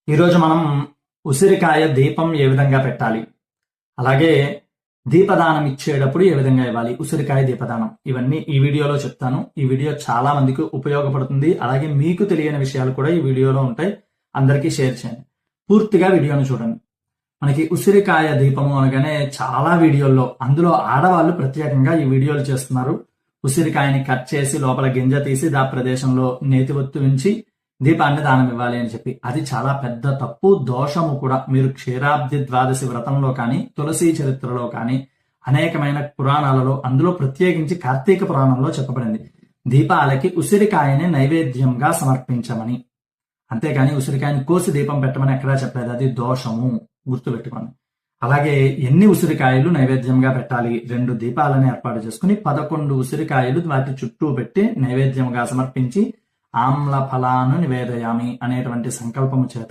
ఈరోజు మనం ఉసిరికాయ దీపం ఏ విధంగా పెట్టాలి, అలాగే దీపదానం ఇచ్చేటప్పుడు ఏ విధంగా ఇవ్వాలి, ఉసిరికాయ దీపదానం ఇవన్నీ ఈ వీడియోలో చెప్తాను. ఈ వీడియో చాలా మందికి ఉపయోగపడుతుంది. అలాగే మీకు తెలియని విషయాలు కూడా ఈ వీడియోలో ఉంటాయి. అందరికీ షేర్ చేయండి. పూర్తిగా వీడియోను చూడండి. మనకి ఉసిరికాయ దీపము అనగానే చాలా వీడియోల్లో, అందులో ఆడవాళ్ళు ప్రత్యేకంగా ఈ వీడియోలు చేస్తున్నారు. ఉసిరికాయని కట్ చేసి లోపల గింజ తీసి దా ప్రదేశంలో నేతి ఒత్తు ఉంచి దీపాన్ని దానం ఇవ్వాలి అని చెప్పి. అది చాలా పెద్ద తప్పు, దోషము కూడా. మీరు క్షీరాబ్ది ద్వాదశి వ్రతంలో కానీ, తులసి చరిత్రలో కానీ, అనేకమైన పురాణాలలో, అందులో ప్రత్యేకించి కార్తీక పురాణంలో చెప్పబడింది దీపాలకి ఉసిరికాయని నైవేద్యంగా సమర్పించమని. అంతేకాని ఉసిరికాయని కోసి దీపం పెట్టమని ఎక్కడా చెప్పలేదు. అది దోషము, గుర్తుపెట్టుకోండి. అలాగే ఎన్ని ఉసిరికాయలు నైవేద్యంగా పెట్టాలి? 2 దీపాలను ఏర్పాటు చేసుకుని 11 ఉసిరికాయలు వాటి చుట్టూ పెట్టి నైవేద్యంగా సమర్పించి ఆమ్ల ఫలాను నివేదయామి అనేటువంటి సంకల్పము చేత